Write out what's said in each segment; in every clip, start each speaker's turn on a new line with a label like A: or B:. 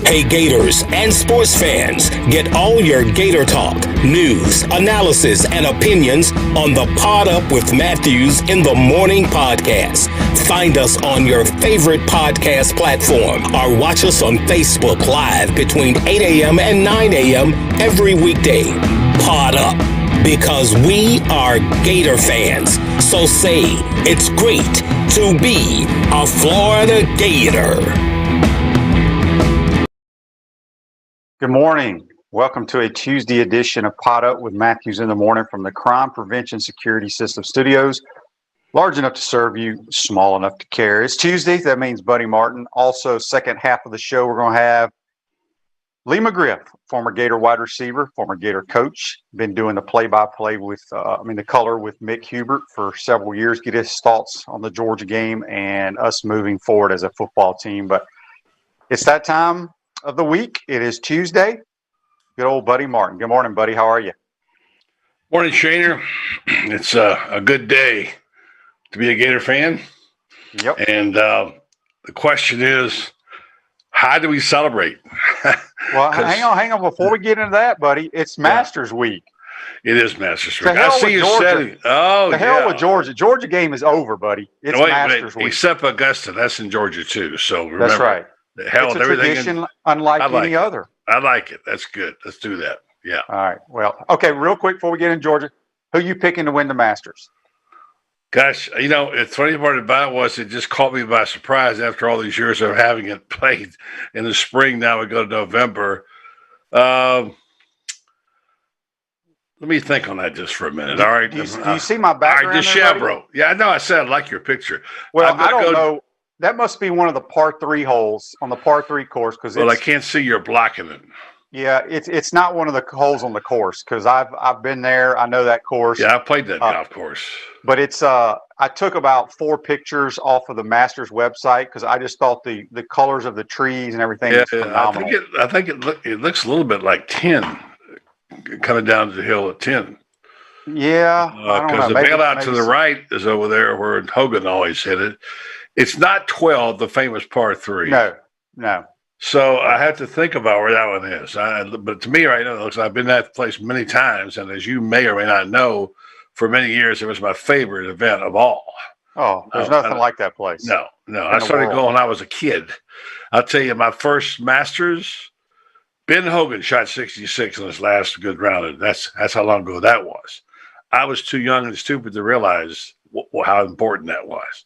A: Hey Gators and sports fans, get all your Gator talk, news, analysis, and opinions on the Pod Up with Matthews in the Morning podcast. Find us on your favorite podcast platform or watch us on Facebook Live between 8 a.m. and 9 a.m. every weekday. Pod Up, because we are Gator fans. So say, it's great to be a Florida Gator.
B: Good morning. Welcome to a Tuesday edition of Pod Up with Matthews in the Morning from the Crime Prevention Security System Studios. Large enough to serve you, small enough to care. It's Tuesday. That means Buddy Martin. Also, second half of the show, we're going to have Lee McGriff, former Gator wide receiver, former Gator coach. Been doing the play-by-play with, the color with Mick Hubert for several years. Get his thoughts on the Georgia game and us moving forward as a football team. But it's that time of the week. It is Tuesday. Good old Buddy Martin. Good morning, buddy. How are you?
C: Morning, Shaner. It's a good day to be a Gator fan.
B: Yep.
C: And the question is, how do we celebrate?
B: Well, hang on. Before we get into that, buddy, it's Masters Week.
C: It is Masters Week.
B: I see you
C: said. Oh,
B: the hell with Georgia. Georgia game is over, buddy. It's Masters Week.
C: Except Augusta. That's in Georgia, too. So remember.
B: That's right.
C: Hell,
B: it's a tradition unlike any other.
C: I like it. That's good. Let's do that. Yeah.
B: All right. Well, okay, real quick before we get in Georgia, who you picking to win the Masters?
C: Gosh, the funny part about it was it just caught me by surprise after all these years of having it played in the spring. Now we go to November. Let me think on that just for a minute. All right.
B: Do you see my background?
C: All right, DeChambeau. Yeah, I know. I said I like your picture.
B: Well, I don't know. That must be one of the par 3 holes on the par 3 course.
C: Well, I can't see you're blocking it.
B: Yeah, it's not one of the holes on the course because I've been there. I know that course.
C: Yeah, I played that golf course.
B: But it's I took about 4 pictures off of the Masters website because I just thought the colors of the trees and everything is phenomenal.
C: I think it looks a little bit like 10 coming down the hill at 10.
B: Yeah,
C: because the bailout to the right is over there where Hogan always hit it. It's not 12, the famous par 3.
B: No.
C: So I have to think about where that one is. But to me right now, it looks like I've been to that place many times. And as you may or may not know, for many years, it was my favorite event of all.
B: Oh, there's nothing like that place.
C: No. I started going when I was a kid. I'll tell you, my first Masters, Ben Hogan shot 66 in his last good round. And that's how long ago that was. I was too young and stupid to realize how important that was.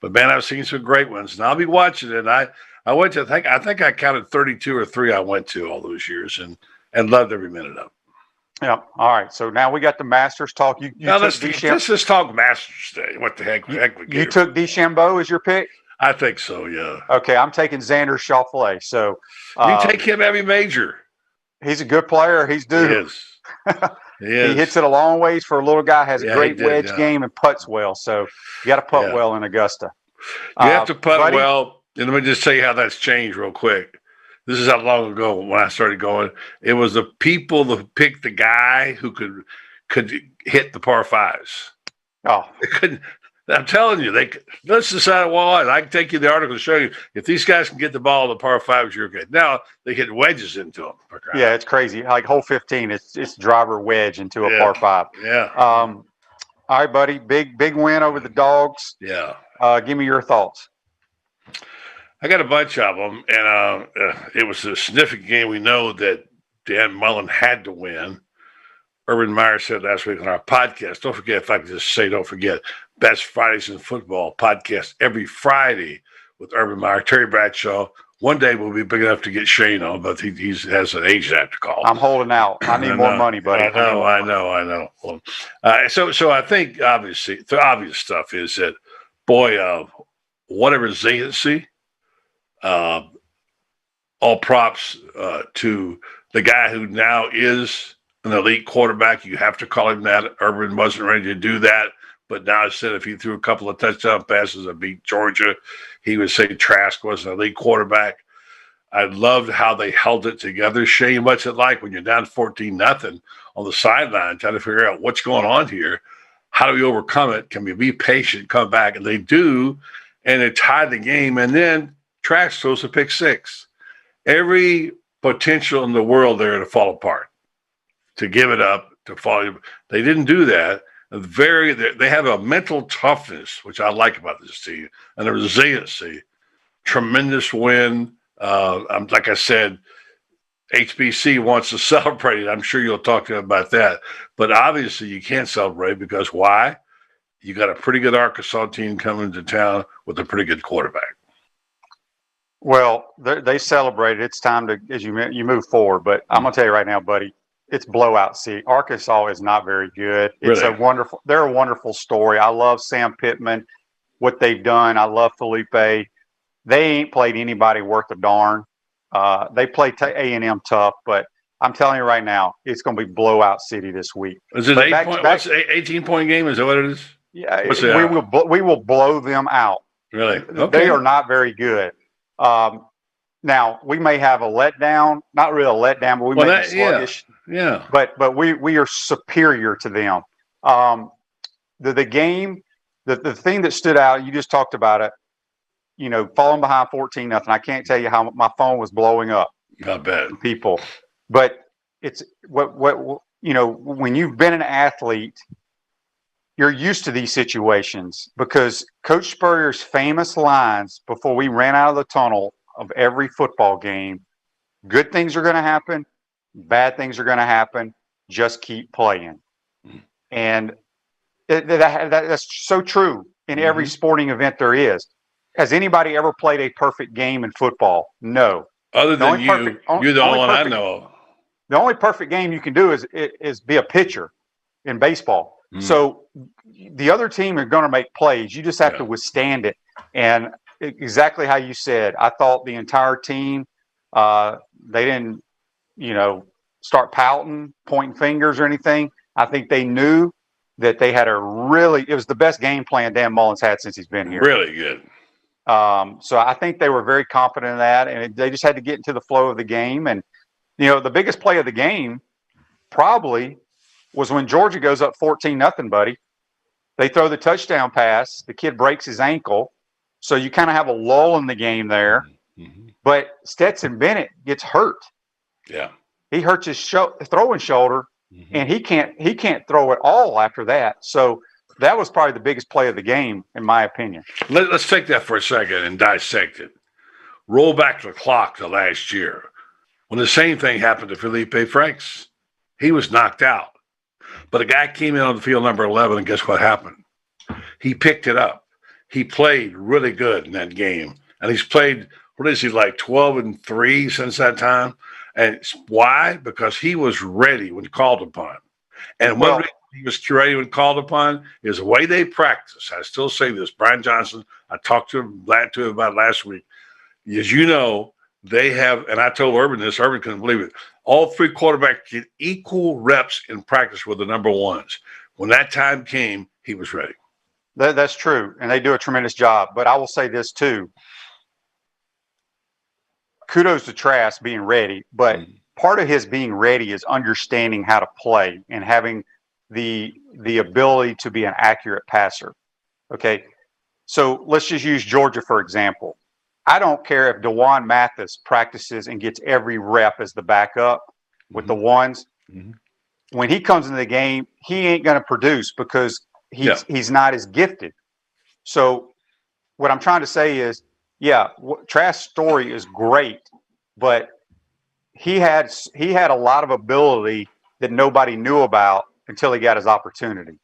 C: But man, I've seen some great ones, and I'll be watching it. I went to I think I counted 32 or 3 I went to all those years, and loved every minute of it.
B: Yeah. All right. So now we got the Masters talk.
C: Let's just talk Masters Day. What the heck?
B: You took DeChambeau as your pick?
C: I think so. Yeah.
B: Okay, I'm taking Xander Schauffele. So
C: you take him every major.
B: He's a good player. He's due.
C: He is.
B: He hits it a long ways for a little guy. Has a great wedge game and putts well. So you got to putt well in Augusta.
C: You have to putt well. And let me just tell you how that's changed real quick. This is how long ago when I started going. It was the people that picked the guy who could hit the par 5s.
B: Oh,
C: they couldn't. I'm telling you, let's decide what. I can take you the article to show you if these guys can get the ball in the par 5s, you're good. Now they hit wedges into them.
B: Yeah, it's crazy. Like hole 15, it's driver wedge into a par 5.
C: Yeah.
B: All right, buddy. Big win over the Dogs.
C: Yeah.
B: Give me your thoughts.
C: I got a bunch of them, and it was a significant game. We know that Dan Mullen had to win. Urban Meyer said last week on our podcast, don't forget, if I could just say, don't forget, Best Fridays in Football podcast every Friday with Urban Meyer, Terry Bradshaw. One day we'll be big enough to get Shane on, but he has an age I have to call.
B: I'm holding out. I need more money, buddy.
C: I know. Well, so I think, obviously, the obvious stuff is that, boy, what a resiliency. All props to the guy who now is an elite quarterback. You have to call him that. Urban wasn't ready to do that, but now said if he threw a couple of touchdown passes and beat Georgia, he would say Trask was an elite quarterback. I loved how they held it together. Shane, what's it like when you're down 14-0 on the sideline trying to figure out what's going on here? How do we overcome it? Can we be patient, come back? And they do, and they tie the game. And then Trask throws a pick 6. every potential in the world there to fall apart, to give it up, to fall. They didn't do that. They have a mental toughness, which I like about this team, and a resiliency. Tremendous win. Like I said, HBC wants to celebrate it. I'm sure you'll talk to him about that. But obviously, you can't celebrate because why? You got a pretty good Arkansas team coming to town with a pretty good quarterback.
B: Well, they celebrated. It's time to, as you move forward. But I'm gonna tell you right now, buddy, it's blowout seat. Arkansas is not very good. It's
C: Really?
B: They're a wonderful story. I love Sam Pittman, what they've done. I love Felipe. They ain't played anybody worth a darn. They play A&M tough, but I'm telling you right now, it's going to be blowout city this week.
C: Is it 18-point game? Is that what it is?
B: Yeah, we will blow them out.
C: Really?
B: Okay. They are not very good. Now we may have a letdown, not really a letdown, but we may be sluggish.
C: Yeah.
B: But we are superior to them. The game, the thing that stood out, you just talked about it. Falling behind 14-0. I can't tell you how my phone was blowing up.
C: Not bad.
B: People, but it's when you've been an athlete, you're used to these situations because Coach Spurrier's famous lines before we ran out of the tunnel of every football game: good things are going to happen, bad things are going to happen. Just keep playing, and that's so true in every sporting event there is. Has anybody ever played a perfect game in football? No.
C: Other than you're the only one I know of.
B: The only perfect game you can do is be a pitcher in baseball. So the other team are going to make plays. You just have to withstand it. And exactly how you said, I thought the entire team, they didn't, start pouting, pointing fingers or anything. I think they knew that they had it was the best game plan Dan Mullen's had since he's been here.
C: Really good.
B: So I think they were very confident in that, and they just had to get into the flow of the game. And, the biggest play of the game probably was when Georgia goes up 14-0, buddy. They throw the touchdown pass. The kid breaks his ankle. So you kind of have a lull in the game there. Mm-hmm. But Stetson Bennett gets hurt.
C: Yeah.
B: He hurts his throwing shoulder, and he can't throw at all after that. So that was probably the biggest play of the game, in my opinion.
C: Let's take that for a second and dissect it. Roll back the clock to last year when the same thing happened to Felipe Franks. He was knocked out. But a guy came in on the field number 11, and guess what happened? He picked it up. He played really good in that game. And he's played, 12-3 since that time? And why? Because he was ready when called upon. And one reason he was ready when called upon is the way they practice. I still say this. Brian Johnson, I talked to him about it last week. As you know, they have, and I told Urban this, Urban couldn't believe it, all three quarterbacks get equal reps in practice with the number ones. When that time came, he was ready.
B: That's true, and they do a tremendous job. But I will say this, too. Kudos to Trask being ready, but part of his being ready is understanding how to play and having the ability to be an accurate passer. Okay, so let's just use Georgia for example. I don't care if DeJuan Mathis practices and gets every rep as the backup with the ones. Mm-hmm. When he comes into the game, he ain't going to produce because he's not as gifted. So what I'm trying to say is, Trask's story is great, but he had a lot of ability that nobody knew about until he got his opportunity.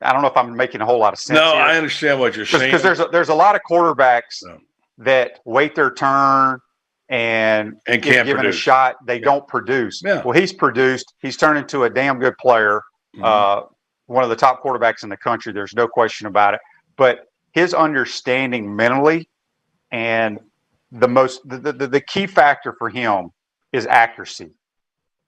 B: I don't know if I'm making a whole lot of sense.
C: No,
B: here.
C: I understand what you're saying.
B: Because there's a lot of quarterbacks that wait their turn and
C: can't
B: given
C: produce.
B: a shot, they don't produce.
C: Yeah.
B: Well, he's produced. He's turned into a damn good player. One of the top quarterbacks in the country. There's no question about it. But his understanding mentally and the key factor for him is accuracy.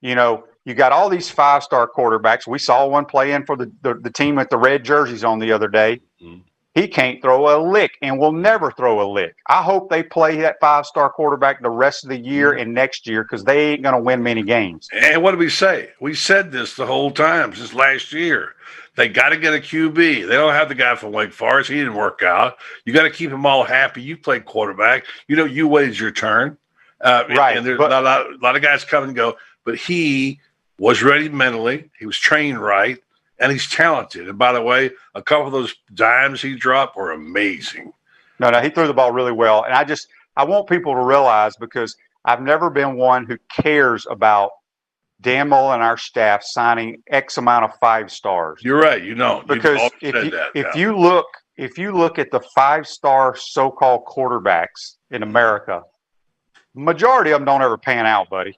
B: You got all these 5-star quarterbacks. We saw one play in for the team with the red jerseys on the other day. Mm-hmm. He can't throw a lick and will never throw a lick. I hope they play that 5-star quarterback the rest of the year and next year because they ain't going to win many games.
C: And what did we say? We said this the whole time since last year. They got to get a QB. They don't have the guy from Wake Forest. He didn't work out. You got to keep them all happy. You played quarterback. You waited your turn.
B: Right.
C: And there's a lot of guys come and go, but he was ready mentally. He was trained right, and he's talented. And by the way, a couple of those dimes he dropped were amazing.
B: No, he threw the ball really well. And I want people to realize, because I've never been one who cares about Dan Mullen and our staff signing X amount of 5 stars.
C: You're right. You know,
B: because if you look at the 5-star so-called quarterbacks in America, majority of them don't ever pan out, buddy.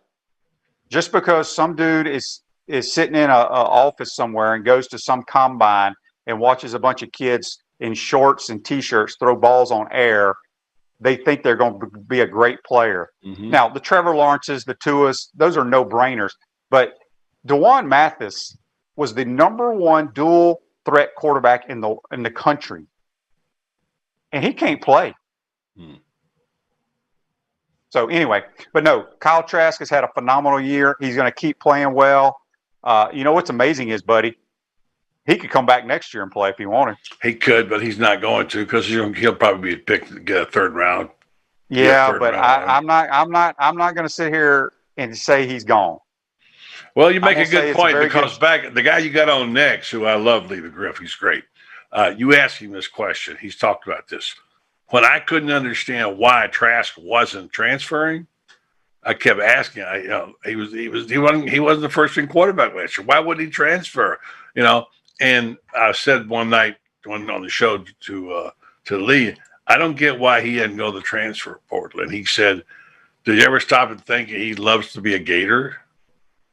B: Just because some dude is sitting in a office somewhere and goes to some combine and watches a bunch of kids in shorts and T-shirts throw balls on air, they think they're going to be a great player. Mm-hmm. Now, the Trevor Lawrences, the Tuas, those are no-brainers. But DeJuan Mathis was the #1 dual threat quarterback in the country, and he can't play. So anyway, but no, Kyle Trask has had a phenomenal year. He's going to keep playing well. You know what's amazing is, buddy, he could come back next year and play if he wanted.
C: He could, but he's not going to, because he'll probably be picked to get a 3rd round.
B: Yeah, but I'm not going to sit here and say he's gone.
C: Well, you make a good point, because the guy you got on next, who I love, Lee McGriff, he's great. You asked him this question. He's talked about this. When I couldn't understand why Trask wasn't transferring, I kept asking. He wasn't the first string quarterback last year. Why would he transfer? And I said one night on the show to Lee, I don't get why he didn't go to the transfer portal. And he said, "Did you ever stop and think he loves to be a Gator?"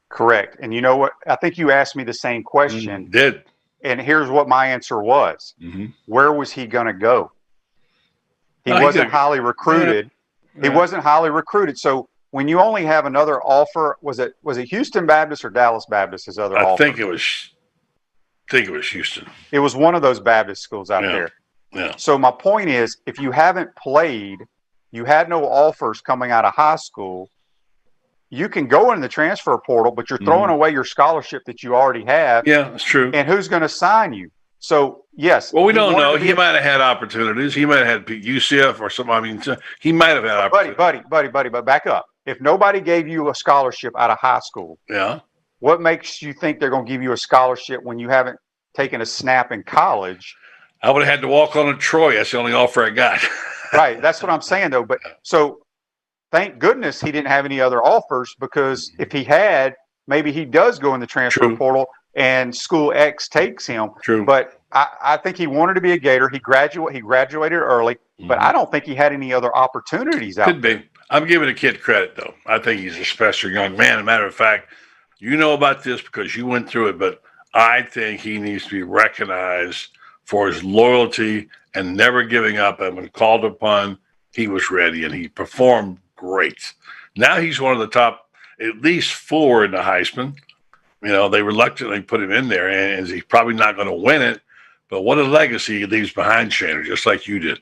B: Correct. And you know what? I think you asked me the same question.
C: Did.
B: And here's what my answer was. Mm-hmm. Where was he going to go? He wasn't highly recruited. Yeah. He wasn't highly recruited. So when you only have another offer, was it Houston Baptist or Dallas Baptist? His other offer?
C: I think it was Houston.
B: It was one of those Baptist schools out there.
C: Yeah.
B: So my point is, if you haven't played, you had no offers coming out of high school, you can go in the transfer portal, but you're throwing away your scholarship that you already have.
C: Yeah, that's true.
B: And who's going to sign you? So, yes.
C: Well, we don't know. He might have had opportunities. He might have had UCF or something. I mean, he might have had opportunities. Buddy,
B: but back up. If nobody gave you a scholarship out of high school, what makes you think they're going to give you a scholarship when you haven't taken a snap in college?
C: I would have had to walk on to Troy. That's the only offer I got.
B: Right. That's what I'm saying, though. But so thank goodness he didn't have any other offers, because if he had, maybe he does go in the transfer portal and school X takes him.
C: True.
B: But I think he wanted to be a Gator. He graduated early, but I don't think he had any other opportunities out there.
C: Could be. I'm giving the kid credit, though. I think he's a special young man. As a matter of fact, you know about this because you went through it, but I think he needs to be recognized for his loyalty and never giving up. And when called upon, he was ready, and he performed great. Now he's one of the top, at least 4 in the Heisman. They reluctantly put him in there, and he's probably not going to win it. But what a legacy he leaves behind, Shannon, just like you did.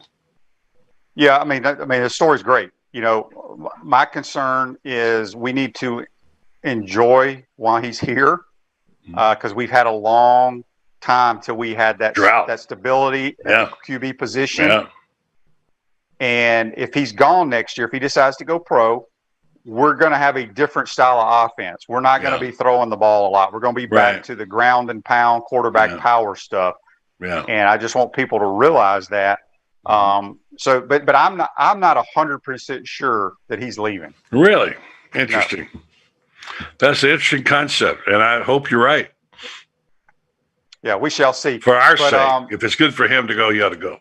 B: Yeah, I mean, the story's great. My concern is we need to enjoy while he's here, because we've had a long time till we had that
C: drought,
B: that stability at QB position.
C: Yeah.
B: And if he's gone next year, if he decides to go pro, we're going to have a different style of offense. We're not going to be throwing the ball a lot. We're going to be back to the ground and pound quarterback power stuff.
C: Yeah.
B: And I just want people to realize that. But I'm not 100% sure that he's leaving.
C: Really? Interesting. No. That's an interesting concept, and I hope you're right.
B: Yeah, we shall see.
C: For our sake, if it's good for him to go, you ought to go.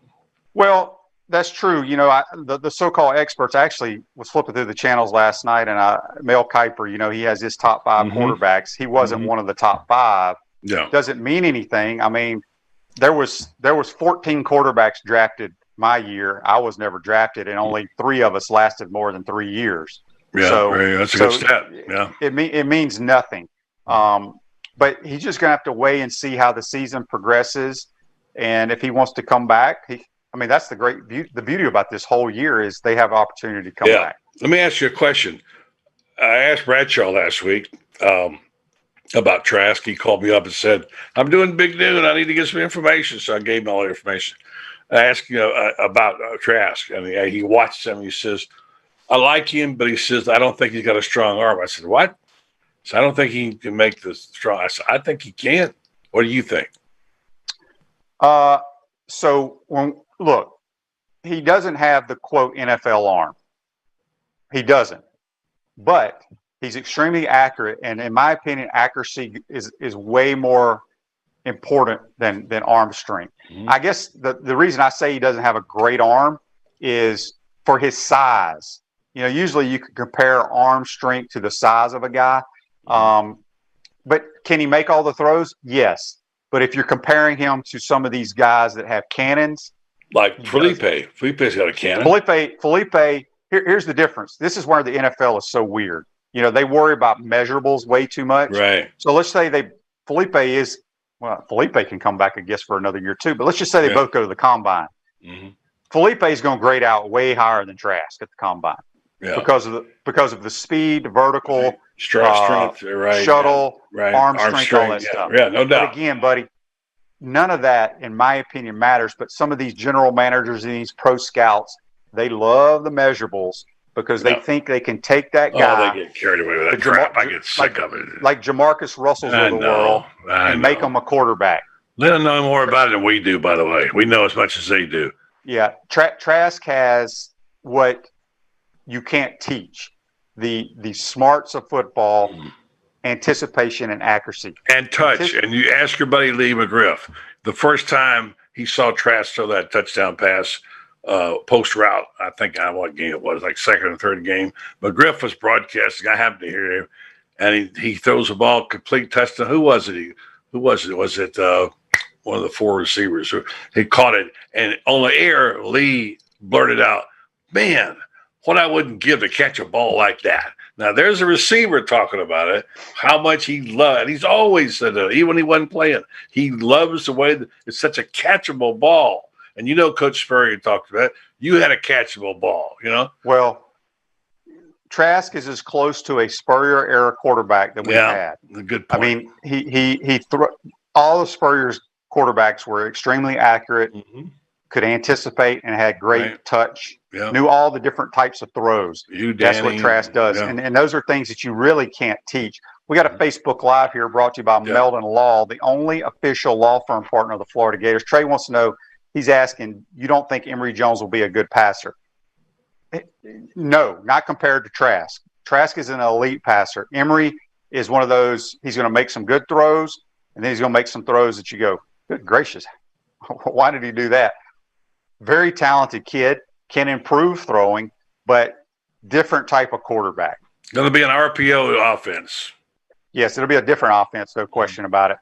B: Well, that's true. The so-called experts, actually was flipping through the channels last night, and Mel Kiper, he has his top 5 quarterbacks. He wasn't one of the top 5.
C: Yeah.
B: Doesn't mean anything. I mean, there was 14 quarterbacks drafted my year. I was never drafted, and only 3 of us lasted more than 3 years.
C: Yeah, that's a good stat. Yeah.
B: It means nothing. But he's just going to have to wait and see how the season progresses. And if he wants to come back, that's the beauty about this whole year is they have opportunity to come back.
C: Let me ask you a question. I asked Bradshaw last week about Trask. He called me up and said, "I'm doing Big Noon. I need to get some information." So I gave him all the information. I asked about Trask, and he watched him. He says, I like him, but he says, I don't think he's got a strong arm. I said, what? So I don't think he can make the strong. I said, I think he can. What do you think?
B: Look, he doesn't have the quote NFL arm. He doesn't, but he's extremely accurate. And in my opinion, accuracy is way more important than arm strength. Mm-hmm. I guess the reason I say he doesn't have a great arm is for his size. You know, usually you can compare arm strength to the size of a guy. But can he make all the throws? Yes. But if you're comparing him to some of these guys that have cannons,
C: like Felipe's got a cannon.
B: Felipe. Here's the difference. This is where the NFL is so weird. You know, they worry about measurables way too much.
C: Right.
B: So let's say Felipe can come back, I guess, for another year too. But let's just say they both go to the combine. Mm-hmm. Felipe is going to grade out way higher than Trask at the combine because of the speed, the vertical,
C: strength,
B: shuttle, arm strength, all that stuff.
C: Yeah, no doubt.
B: But again, buddy, none of that, in my opinion, matters. But some of these general managers and these pro scouts, they love the measurables because they think they can take that guy.
C: Oh, they get carried away with that crap. I get sick of it.
B: Like Jamarcus Russell's of the world and make him a quarterback.
C: They don't know more about it than we do, by the way. We know as much as they do.
B: Yeah. Trask has what you can't teach. The smarts of football, anticipation and accuracy.
C: And touch. And you ask your buddy Lee McGriff, the first time he saw Trask throw that touchdown pass, post route, I think what game it was, like second or third game. McGriff was broadcasting. I happened to hear him, and he throws the ball complete touchdown. Who was it? Was it one of the four receivers? He caught it, and on the air, Lee blurted out, "Man, what I wouldn't give to catch a ball like that." Now there's a receiver talking about it, how much he loved. And he's always said that, even when he wasn't playing, he loves the way that it's such a catchable ball. And you know, Coach Spurrier talked about it. You had a catchable ball, you know?
B: Well, Trask is as close to a Spurrier era quarterback that we've had.
C: Good point.
B: I mean, he all of Spurrier's quarterbacks were extremely accurate, could anticipate and had great touch, knew all the different types of throws. That's what Trask does. Yeah. And those are things that you really can't teach. We got a Facebook Live here brought to you by Meldon Law, the only official law firm partner of the Florida Gators. Trey wants to know, he's asking, you don't think Emory Jones will be a good passer? No, not compared to Trask. Trask is an elite passer. Emory is one of those, he's going to make some good throws, and then he's going to make some throws that you go, good gracious, why did he do that? Very talented kid, can improve throwing, but different type of quarterback.
C: Going to be an RPO offense.
B: Yes, it'll be a different offense, no question about it.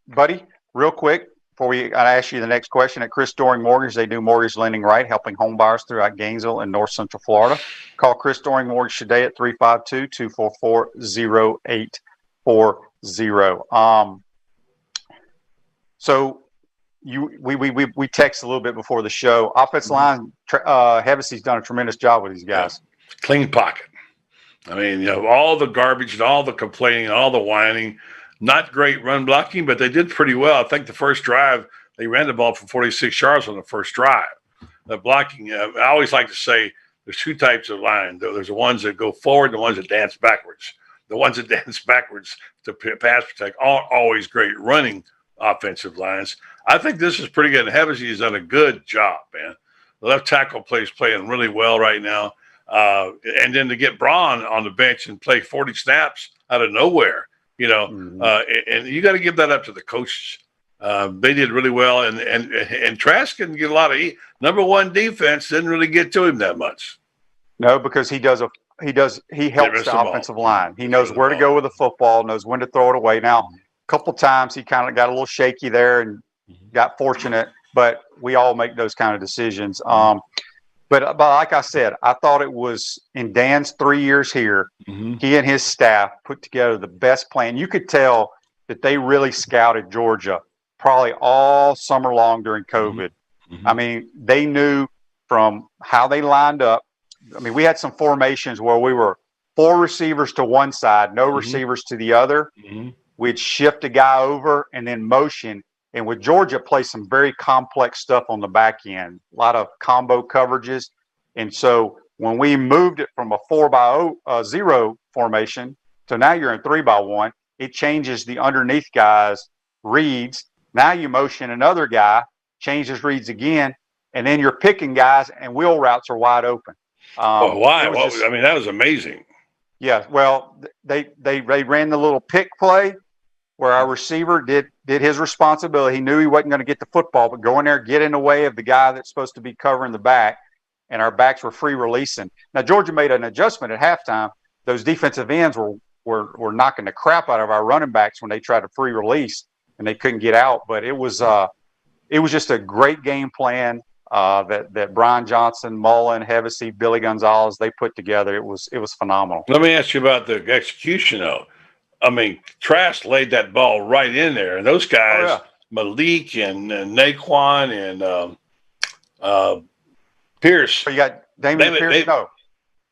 B: Buddy, real quick, before I ask you the next question, at Chris Doring Mortgage, they do mortgage lending right, helping home buyers throughout Gainesville and North Central Florida. Call Chris Doring Mortgage today at 352-244-0840. So we text a little bit before the show. Offensive line, Hevesey's done a tremendous job with these guys.
C: Yeah. Clean pocket. I mean, you know, all the garbage and all the complaining and all the whining. Not great run blocking, but they did pretty well. I think the first drive, they ran the ball for 46 yards on the first drive. The blocking, I always like to say there's two types of line. There's the ones that go forward and the ones that dance backwards. The ones that dance backwards to pass protect are always great running offensive lines. I think this is pretty good. Hevesey has done a good job, man. The left tackle playing really well right now. And then to get Braun on the bench and play 40 snaps out of nowhere, you know, and you got to give that up to the coaches. They did really well, and Trask can get a lot of number one defense. Didn't really get to him that much.
B: No, because he helps the offensive line. He knows where to go with the football, knows when to throw it away. Now, a couple times he kind of got a little shaky there and got fortunate, but we all make those kind of decisions. But like I said, I thought it was in Dan's 3 years here, he and his staff put together the best plan. You could tell that they really scouted Georgia probably all summer long during COVID. I mean, they knew from how they lined up. I mean, we had some formations where we were 4 receivers to one side, no receivers to the other. We'd shift a guy over and then motion. And with Georgia, play some very complex stuff on the back end, a lot of combo coverages. And so When we moved it from a 4-0 formation to now you're in 3-1, it changes the underneath guy's reads. Now you motion another guy, changes reads again, and then you're picking guys, and wheel routes are wide open.
C: Why? I mean, that was amazing.
B: Yeah, well, they ran the little pick play where our receiver did his responsibility. He knew he wasn't going to get the football, but go in there, get in the way of the guy that's supposed to be covering the back, and our backs were free releasing. Now, Georgia made an adjustment at halftime. Those defensive ends were knocking the crap out of our running backs when they tried to free release, and they couldn't get out. But it was just a great game plan that Brian Johnson, Mullen, Hevesy, Billy Gonzalez, they put together. It was phenomenal.
C: Let me ask you about the execution, though. I mean, Trask laid that ball right in there, and those guys, Malik and Naquan and Pierce.
B: So you got Damian Pierce.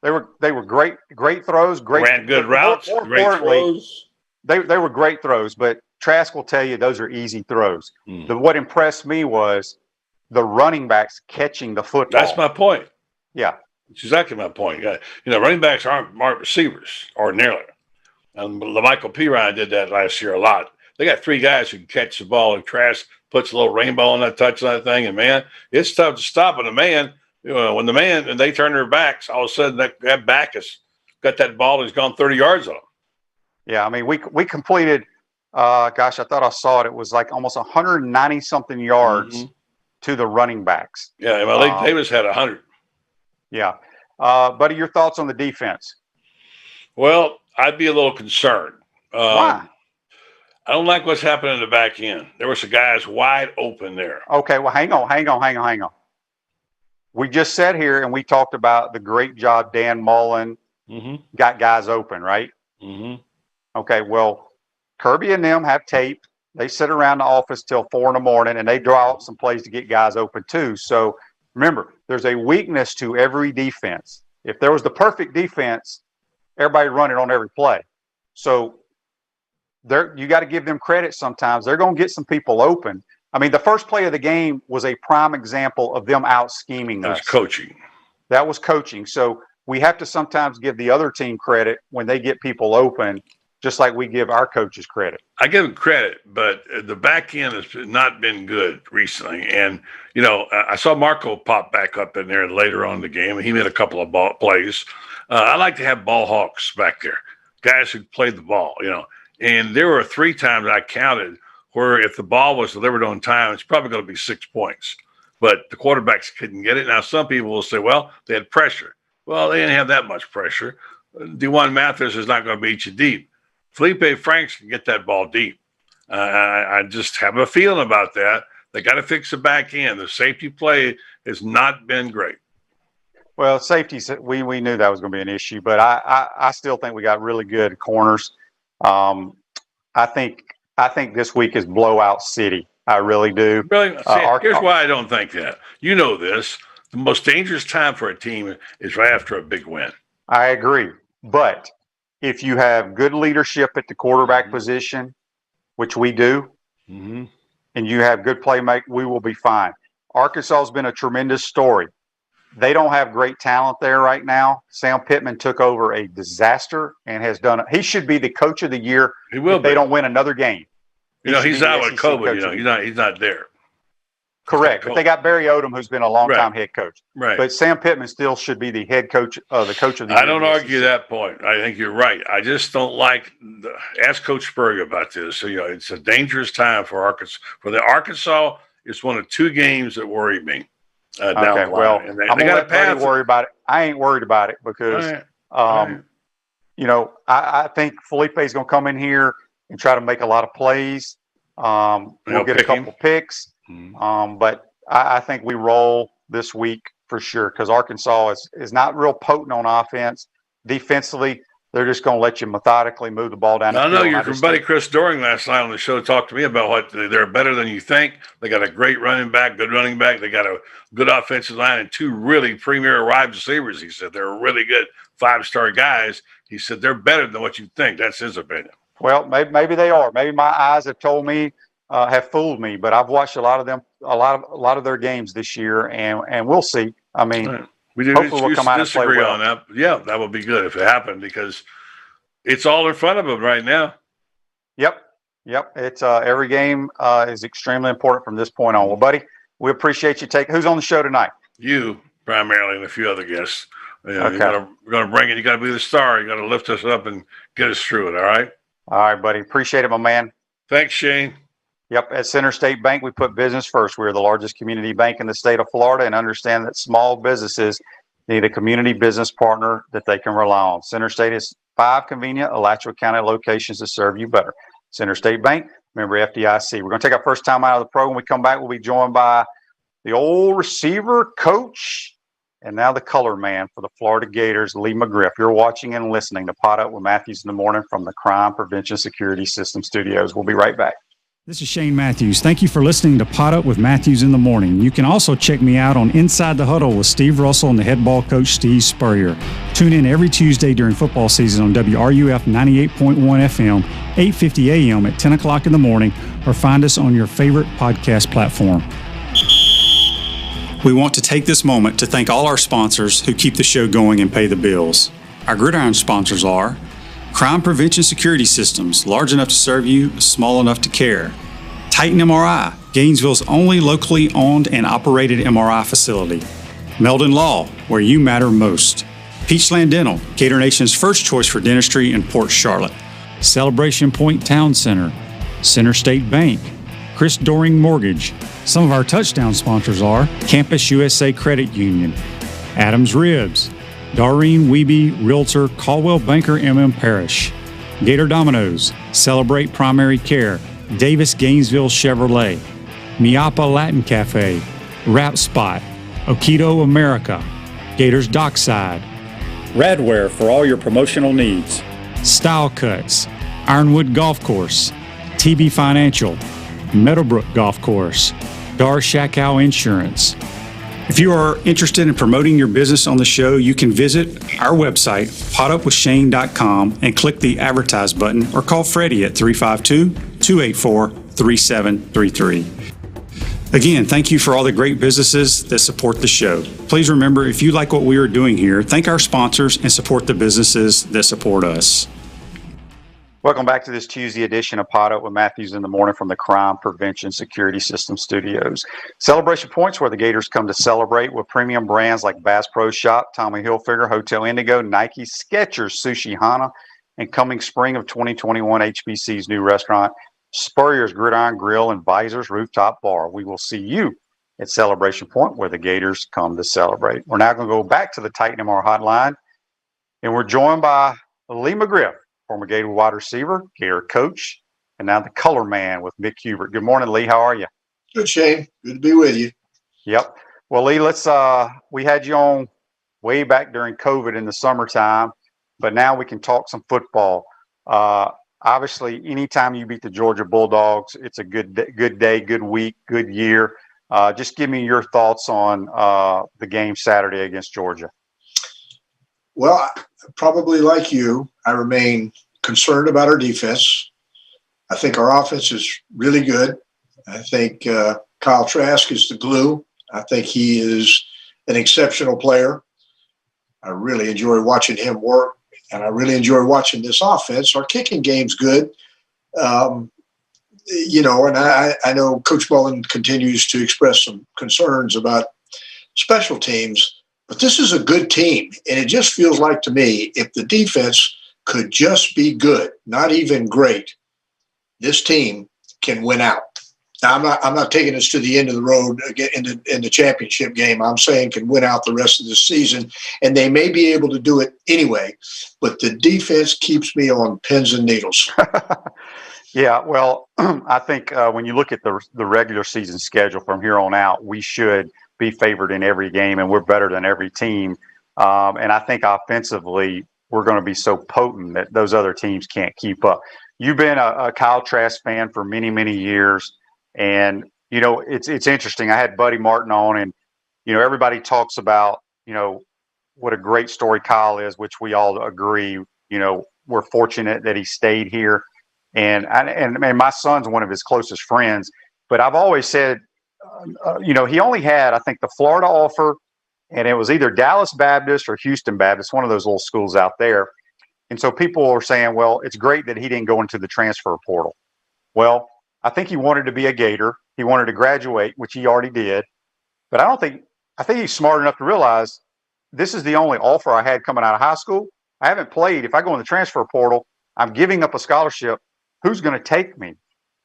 B: They were great throws.
C: Ran good routes. Great throws.
B: They were great throws, but Trask will tell you those are easy throws. What impressed me was the running backs catching the football.
C: That's my point.
B: Yeah,
C: that's exactly my point. Running backs aren't receivers ordinarily. And LaMichael Pirine did that last year a lot. They got three guys who can catch the ball, and Trask puts a little rainbow on that touchline thing. And, man, it's tough to stop when when they turn their backs, all of a sudden that back has got that ball and he's gone 30 yards on them.
B: Yeah, I mean, we completed, I thought I saw it. It was like almost 190-something yards to the running backs.
C: Yeah, Malik Davis had 100.
B: Yeah. Buddy, your thoughts on the defense?
C: Well, I'd be a little concerned.
B: Why?
C: I don't like what's happening in the back end. There were some guys wide open there.
B: Okay, well, hang on. We just sat here and we talked about the great job Dan Mullen got guys open, right?
C: Mm-hmm.
B: Okay, well, Kirby and them have tape. They sit around the office till 4 a.m. and they draw out some plays to get guys open too. So remember, there's a weakness to every defense. If there was the perfect defense, everybody run it on every play. So you got to give them credit sometimes. They're going to get some people open. I mean, the first play of the game was a prime example of them out scheming us. That was coaching. So we have to sometimes give the other team credit when they get people open, just like we give our coaches credit.
C: I give them credit, but the back end has not been good recently. And, I saw Marco pop back up in there later on in the game, and he made a couple of plays. I like to have ball hawks back there, guys who played the ball, And there were 3 times I counted where if the ball was delivered on time, it's probably going to be 6 points. But the quarterbacks couldn't get it. Now, some people will say, well, they had pressure. Well, they didn't have that much pressure. DeJuan Mathis is not going to beat you deep. Felipe Franks can get that ball deep. I just have a feeling about that. They got to fix the back end. The safety play has not been great.
B: Well, safety, we knew that was going to be an issue, but I still think we got really good corners. I think this week is blowout city. I really do.
C: Really? Here's why I don't think that. You know this. The most dangerous time for a team is right after a big win.
B: I agree. But if you have good leadership at the quarterback position, which we do, and you have good playmaking, we will be fine. Arkansas has been a tremendous story. They don't have great talent there right now. Sam Pittman took over a disaster and has done it. He should be the coach of the year if they don't win another game.
C: He's out with COVID. He's not there.
B: Correct. But they got Barry Odom, who's been a long-time head coach.
C: Right.
B: But Sam Pittman still should be the head coach, the coach of the year.
C: I don't argue that point. I think you're right. I just don't like ask Coach Spurrier about this. So, it's a dangerous time for Arkansas. For the Arkansas, it's one of 2 games that worry me. Down the line.
B: Well,
C: and
B: I'm going to let Buddy worry about it. I ain't worried about it because, I think Felipe is going to come in here and try to make a lot of plays. We'll get a couple picks. But I think we roll this week for sure because Arkansas is not real potent on offense. Defensively, they're just going to let you methodically move the ball down.
C: I know your buddy Chris Doring last night on the show talked to me about what they're better than you think. They got a great running back, good running back. They got a good offensive line and 2 really premier wide receivers. He said they're really good 5-star guys. He said they're better than what you think. That's his opinion.
B: Well, maybe they are. Maybe my eyes have told me, have fooled me. But I've watched a lot of them, a lot of their games this year, and we'll see. I mean,
C: We do
B: hopefully we'll come out and play
C: disagree
B: well.
C: on that. Yeah, that would be good if it happened because it's all in front of them right now.
B: Yep. It's every game is extremely important from this point on. Well, buddy, we appreciate you taking. Who's on the show tonight?
C: You primarily and a few other guests.
B: Okay.
C: We're going to bring it. You got to be the star. You got to lift us up and get us through it. All right.
B: All right, buddy. Appreciate it, my man.
C: Thanks, Shane.
B: Yep. At Center State Bank, we put business first. We are the largest community bank in the state of Florida and understand that small businesses need a community business partner that they can rely on. Center State has 5 convenient Alachua County locations to serve you better. Center State Bank, member FDIC. We're going to take our first time out of the program. When we come back, we'll be joined by the old receiver coach and now the color man for the Florida Gators, Lee McGriff. You're watching and listening to Pot Up with Matthews in the Morning from the Crime Prevention Security System Studios. We'll be right back.
D: This is Shane Matthews. Thank you for listening to Pot Up with Matthews in the Morning. You can also check me out on Inside the Huddle with Steve Russell and the head ball coach, Steve Spurrier. Tune in every Tuesday during football season on WRUF 98.1 FM, 8:50 a.m. at 10 o'clock in the morning, or find us on your favorite podcast platform. We want to take this moment to thank all our sponsors who keep the show going and pay the bills. Our gridiron sponsors are Crime Prevention Security Systems, large enough to serve you, small enough to care. Titan MRI, Gainesville's only locally owned and operated MRI facility. Meldon Law, where you matter most. Peachland Dental, Gator Nation's first choice for dentistry in Port Charlotte. Celebration Point Town Center. Center State Bank. Chris Doring Mortgage. Some of our touchdown sponsors are Campus USA Credit Union. Adams Ribs. Doreen Wiebe, Realtor, Caldwell Banker MM Parish. Gator Dominoes, Celebrate Primary Care, Davis Gainesville Chevrolet, Miapa Latin Cafe, Rap Spot, Okido America, Gators Dockside, Radware for all your promotional needs, Style Cuts, Ironwood Golf Course, TB Financial, Meadowbrook Golf Course, Dar Shakow Insurance. If you are interested in promoting your business on the show, you can visit our website, potupwithshane.com, and click the Advertise button or call Freddie at 352-284-3733. Again, thank you for all the great businesses that support the show. Please remember, if you like what we are doing here, thank our sponsors and support the businesses that support us.
B: Welcome back to this Tuesday edition of Pot Up with Matthews in the Morning from the Crime Prevention Security System Studios. Celebration Points, where the Gators come to celebrate with premium brands like Bass Pro Shop, Tommy Hilfiger, Hotel Indigo, Nike, Skechers, Sushi Hana, and coming spring of 2021, HBC's new restaurant, Spurrier's Gridiron Grill and Visors Rooftop Bar. We will see you at Celebration Point, where the Gators come to celebrate. We're now going to go back to the Titan MR hotline, and we're joined by Lee McGriff, former Gator wide receiver, Gator coach, and now the color man with Mick Hubert. Good morning, Lee. How are you?
E: Good, Shane. Good to be with you.
B: Yep. Well, Lee, we had you on way back during COVID in the summertime, but now we can talk some football. Obviously, anytime you beat the Georgia Bulldogs, it's a good day, good week, good year. Just give me your thoughts on the game Saturday against Georgia.
E: Well, probably like you, I remain concerned about our defense. I think our offense is really good. I think Kyle Trask is the glue. I think he is an exceptional player. I really enjoy watching him work, and I really enjoy watching this offense. Our kicking game's good. And I know Coach Mullen continues to express some concerns about special teams, but this is a good team, and it just feels like to me, if the defense could just be good, not even great, this team can win out. Now, I'm not taking us to the end of the road again in the championship game. I'm saying can win out the rest of the season, and they may be able to do it anyway. But the defense keeps me on pins and needles.
B: Yeah, well, I think when you look at the regular season schedule from here on out, we should be favored in every game, and we're better than every team. And I think offensively, we're going to be so potent that those other teams can't keep up. You've been a Kyle Trask fan for many, many years. And, it's interesting. I had Buddy Martin on, and, everybody talks about, what a great story Kyle is, which we all agree. We're fortunate that he stayed here. And my son's one of his closest friends. But I've always said, he only had, I think, the Florida offer and it was either Dallas Baptist or Houston Baptist, one of those little schools out there. And so people are saying, well, it's great that he didn't go into the transfer portal. Well, I think he wanted to be a Gator. He wanted to graduate, which he already did. But I think he's smart enough to realize this is the only offer I had coming out of high school. I haven't played. If I go in the transfer portal, I'm giving up a scholarship. Who's going to take me?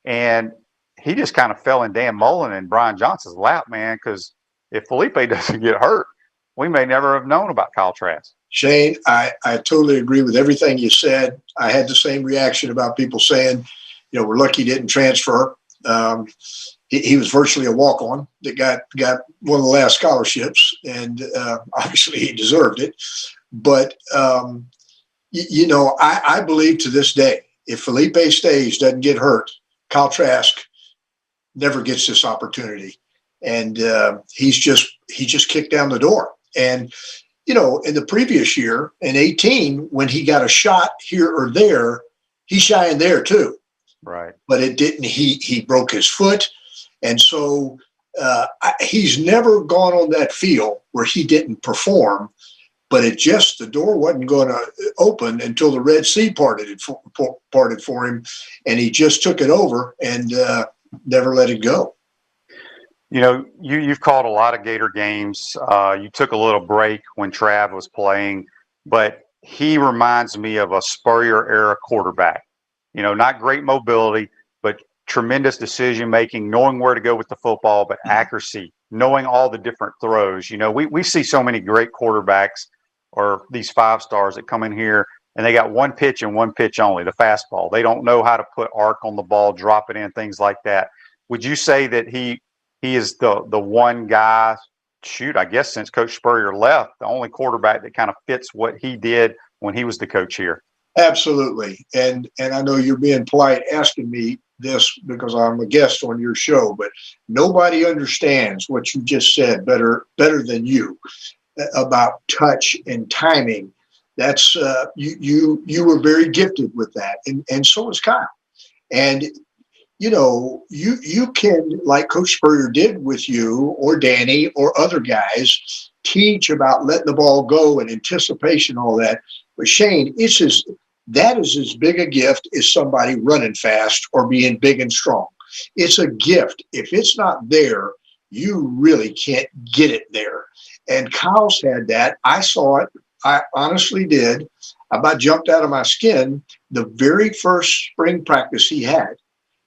B: And he just kind of fell in Dan Mullen and Brian Johnson's lap, man, because if Felipe doesn't get hurt, we may never have known about Kyle Trask.
E: Shane, I totally agree with everything you said. I had the same reaction about people saying, we're lucky he didn't transfer. He was virtually a walk-on that got one of the last scholarships, and obviously he deserved it. But, I believe to this day, if Felipe stays, doesn't get hurt, Kyle Trask never gets this opportunity. And he just kicked down the door. And, in the previous year, in 2018, when he got a shot here or there, he shined there too.
B: Right.
E: But it didn't. He broke his foot. And so he's never gone on that field where he didn't perform, but the door wasn't going to open until the Red Sea parted for him, and he just took it over and never let it go.
B: You've called a lot of Gator games. You took a little break when Trav was playing, but he reminds me of a Spurrier era quarterback. Not great mobility, but tremendous decision-making, knowing where to go with the football, but accuracy, knowing all the different throws. We see so many great quarterbacks or these 5-stars that come in here and they got one pitch and one pitch only, the fastball. They don't know how to put arc on the ball, drop it in, things like that. Would you say that he is the one guy, I guess since Coach Spurrier left, the only quarterback that kind of fits what he did when he was the coach here?
E: Absolutely. And I know you're being polite asking me this because I'm a guest on your show, but nobody understands what you just said better than you about touch and timing. That's you were very gifted with that, and so was Kyle. And you can, like Coach Spurrier did with you or Danny or other guys, teach about letting the ball go and anticipation, all that. But Shane, that is as big a gift as somebody running fast or being big and strong. It's a gift. If it's not there, you really can't get it there. And Kyle's had that. I saw it. I honestly did. I about jumped out of my skin the very first spring practice he had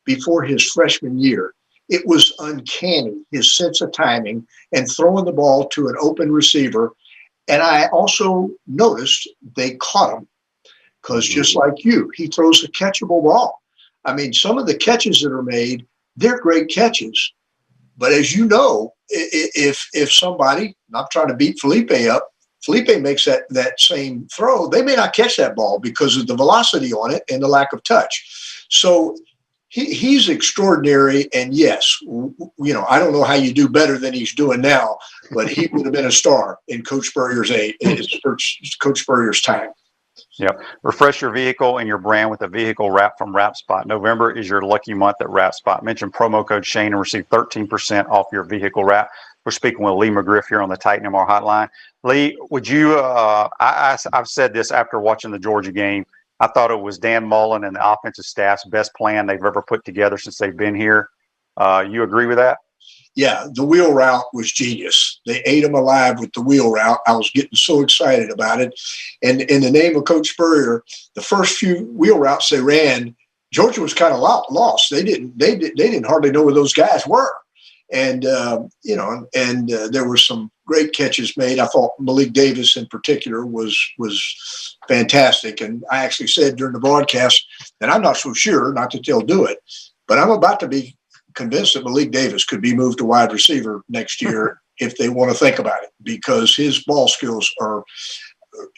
E: before his freshman year. It was uncanny, his sense of timing and throwing the ball to an open receiver. And I also noticed they caught him because just like you, he throws a catchable ball. I mean, some of the catches that are made, they're great catches. But as you know, if somebody, I'm trying to beat Felipe up, Felipe makes that same throw, they may not catch that ball because of the velocity on it and the lack of touch. So he's extraordinary. And yes, I don't know how you do better than he's doing now, but he would have been a star in Coach Spurrier's time.
B: Yeah. Refresh your vehicle and your brand with a vehicle wrap from Wrap Spot. November is your lucky month at Wrap Spot. Mention promo code Shane and receive 13% off your vehicle wrap. We're speaking with Lee McGriff here on the Titan MR hotline. Lee, would you, I've said this after watching the Georgia game. I thought it was Dan Mullen and the offensive staff's best plan they've ever put together since they've been here. You agree with that?
E: Yeah, the wheel route was genius. They ate him alive with the wheel route. I was getting so excited about it. And in the name of Coach Spurrier, the first few wheel routes they ran, Georgia was kind of lost. They didn't hardly know where those guys were. And there were some great catches made. I thought Malik Davis in particular was fantastic. And I actually said during the broadcast that I'm not so sure, not that they'll do it, but I'm about to be convinced that Malik Davis could be moved to wide receiver next year if they want to think about it, because his ball skills are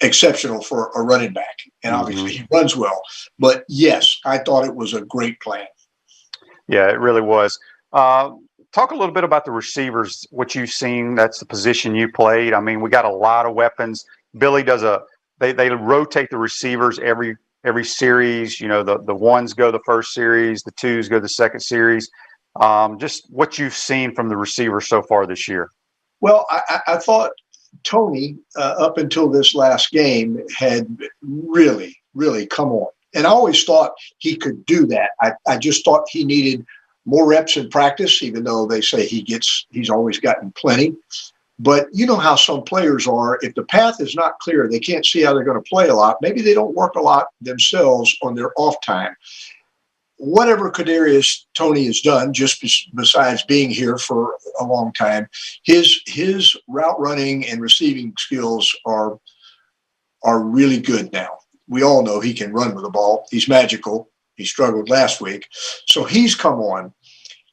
E: exceptional for a running back. And obviously he runs well. But yes, I thought it was a great plan. Yeah,
B: it really was. Talk a little bit about the receivers, what you've seen. That's the position you played. I mean, we got a lot of weapons. Billy does they rotate the receivers every series. The ones go the first series, the twos go the second series. Just what you've seen from the receivers so far this year.
E: Well, I thought Tony, up until this last game, had really, really come on. And I always thought he could do that. I just thought he needed more reps in practice, even though they say he's always gotten plenty. But you know how some players are. If the path is not clear, they can't see how they're going to play a lot. Maybe they don't work a lot themselves on their off time. Whatever Kadarius Toney has done, just besides being here for a long time, his route running and receiving skills are really good now. We all know he can run with the ball. He's magical. He struggled last week. So he's come on.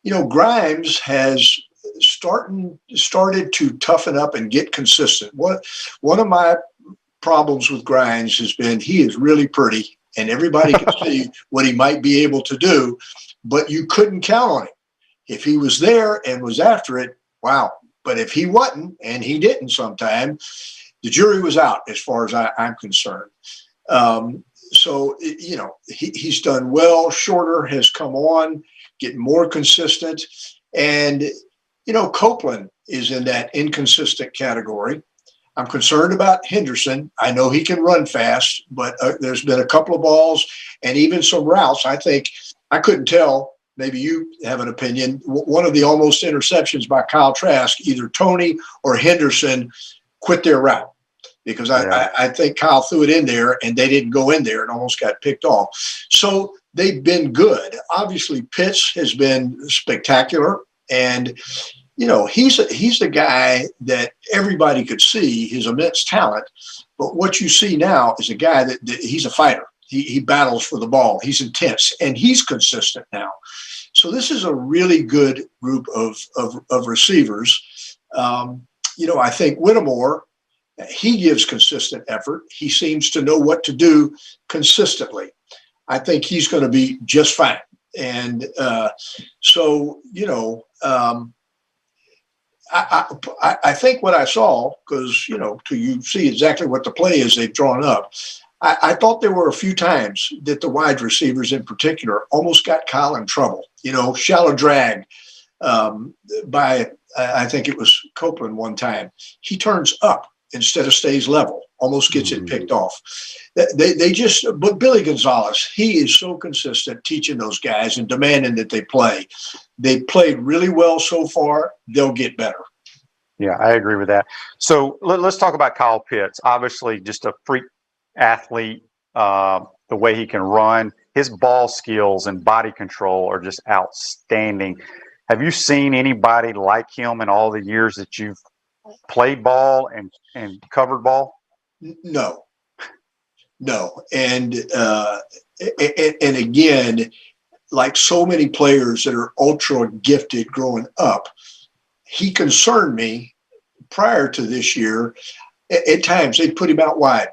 E: You know, Grimes has started to toughen up and get consistent. One of my problems with Grimes has been he is really pretty, and everybody can see what he might be able to do, but you couldn't count on him. If he was there and was after it, wow. But if he wasn't, and he didn't sometime, the jury was out as far as I'm concerned. So, you know, he's done well. Shorter has come on, getting more consistent. And, you know, Copeland is in that inconsistent category. I'm concerned about Henderson. I know he can run fast, but there's been a couple of balls and even some routes. I think I couldn't tell. Maybe you have an opinion. One of the almost interceptions by Kyle Trask, either Tony or Henderson quit their route. Because I think Kyle threw it in there and they didn't go in there and almost got picked off. So they've been good. Obviously, Pitts has been spectacular. And, you know, he's a guy that everybody could see his immense talent. But what you see now is a guy that he's a fighter. He battles for the ball. He's intense and he's consistent now. So this is a really good group of receivers. You know, I think Whittemore, he gives consistent effort. He seems to know what to do consistently. I think he's going to be just fine. And so, you know, I think what I saw, because, you know, till you see exactly what the play is they've drawn up, I thought there were a few times that the wide receivers in particular almost got Kyle in trouble. You know, shallow drag by, I think it was Copeland one time. He turns up instead of stays level, almost gets it picked off. But Billy Gonzalez, he is so consistent teaching those guys and demanding that they play. They played really well so far. They'll get better.
B: Yeah, I agree with that. So let's talk about Kyle Pitts. Obviously, just a freak athlete, the way he can run. His ball skills and body control are just outstanding. Have you seen anybody like him in all the years that you've played ball and covered ball?
E: No. And again, like so many players that are ultra gifted growing up, he concerned me prior to this year. At times they'd put him out wide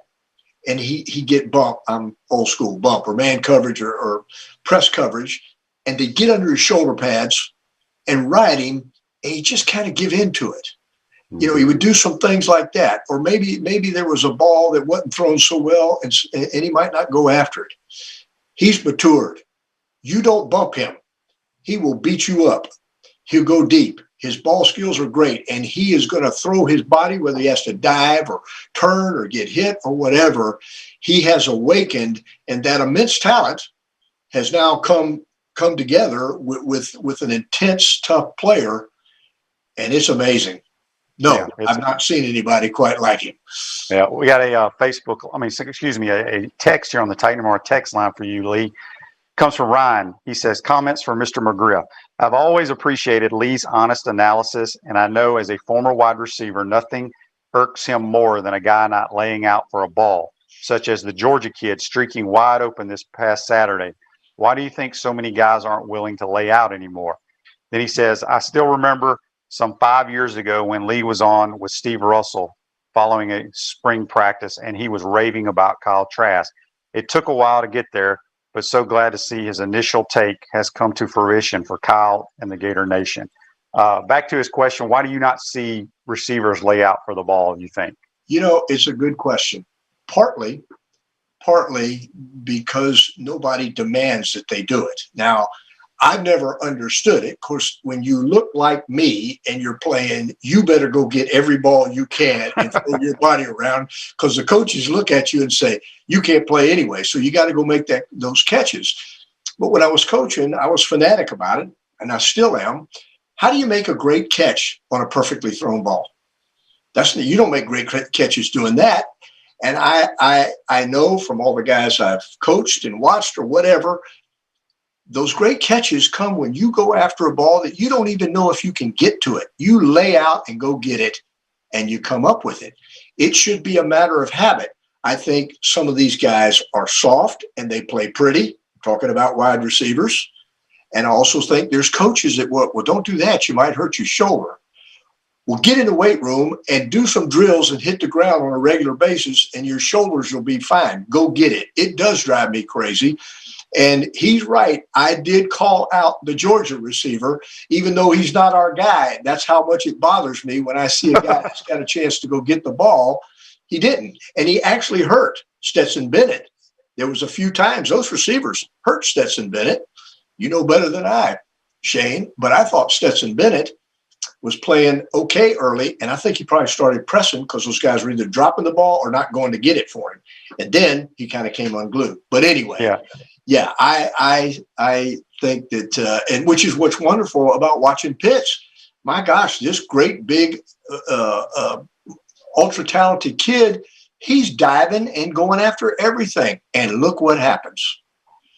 E: and he'd get bumped. I'm old school, bump or man coverage or press coverage. And they'd get under his shoulder pads and ride him and he'd just kind of give in to it. You know, he would do some things like that. Or maybe there was a ball that wasn't thrown so well and he might not go after it. He's matured. You don't bump him. He will beat you up. He'll go deep. His ball skills are great. And he is going to throw his body, whether he has to dive or turn or get hit or whatever. He has awakened, and that immense talent has now come together with an intense, tough player. And it's amazing. No, yeah, I've not seen anybody quite like him.
B: Yeah, we got a a text here on the Titan Tomorrow text line for you, Lee. Comes from Ryan. He says, comments for Mr. McGriff. I've always appreciated Lee's honest analysis, and I know as a former wide receiver, nothing irks him more than a guy not laying out for a ball, such as the Georgia kid streaking wide open this past Saturday. Why do you think so many guys aren't willing to lay out anymore? Then he says, I still remember some 5 years ago when Lee was on with Steve Russell following a spring practice, and he was raving about Kyle Trask. It took a while to get there, but so glad to see his initial take has come to fruition for Kyle and the Gator Nation. Back to his question, why do you not see receivers lay out for the ball, you think?
E: You know, it's a good question. Partly because nobody demands that they do it. Now, I've never understood it. Of course, when you look like me and you're playing, you better go get every ball you can and throw your body around, because the coaches look at you and say, you can't play anyway. So you got to go make those catches. But when I was coaching, I was fanatic about it, and I still am. How do you make a great catch on a perfectly thrown ball? You don't make great catches doing that. And I know from all the guys I've coached and watched or whatever, those great catches come when you go after a ball that you don't even know if you can get to it. You lay out and go get it, and you come up with it. It should be a matter of habit. I think some of these guys are soft and they play pretty, talking about wide receivers. And I also think there's coaches that, well, don't do that. You might hurt your shoulder. Well, get in the weight room and do some drills and hit the ground on a regular basis, and your shoulders will be fine. Go get it. It does drive me crazy. And he's right. I did call out the Georgia receiver, even though he's not our guy. That's how much it bothers me when I see a guy that's got a chance to go get the ball. He didn't. And he actually hurt Stetson Bennett. There was a few times those receivers hurt Stetson Bennett. You know better than I, Shane. But I thought Stetson Bennett was playing okay early, and I think he probably started pressing because those guys were either dropping the ball or not going to get it for him. And then he kind of came unglued. But anyway, yeah, I think that, and which is what's wonderful about watching Pitts. My gosh, this great big ultra talented kid, he's diving and going after everything. And look what happens.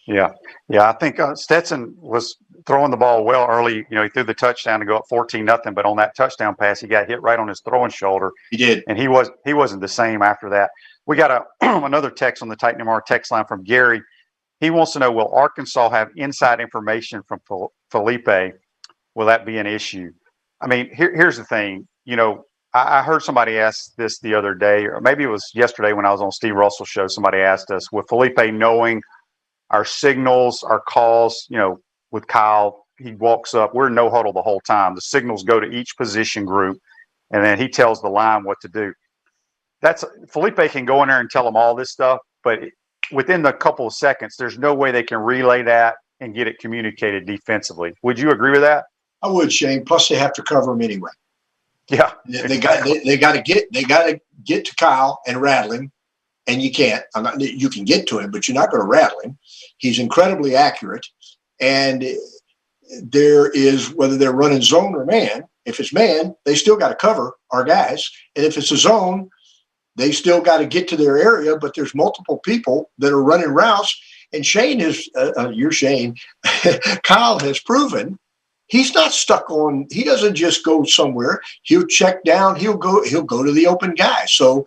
B: Yeah. I think Stetson was throwing the ball well early. You know, he threw the touchdown to go up 14-0, but on that touchdown pass, he got hit right on his throwing shoulder.
E: He did.
B: And he wasn't the same after that. We got another text on the Titan MR text line from Gary. He wants to know, will Arkansas have inside information from Felipe? Will that be an issue? I mean, here's the thing. You know, I heard somebody ask this the other day, or maybe it was yesterday when I was on Steve Russell's show. Somebody asked us, with Felipe knowing our signals, our calls, you know, with Kyle, he walks up, we're no huddle the whole time. The signals go to each position group, and then he tells the line what to do. Felipe can go in there and tell them all this stuff, but within the couple of seconds, there's no way they can relay that and get it communicated defensively. Would you agree with that?
E: I would, Shane. Plus, they have to cover him anyway.
B: Yeah,
E: they got to get to Kyle and rattle him, and you can't. You can get to him, but you're not going to rattle him. He's incredibly accurate, and there is, whether they're running zone or man. If it's man, they still got to cover our guys, and if it's a zone, they still got to get to their area. But there's multiple people that are running routes, and Shane is you're Shane. Kyle has proven. He's not stuck on. He doesn't just go somewhere. He'll check down. He'll go to the open guy. So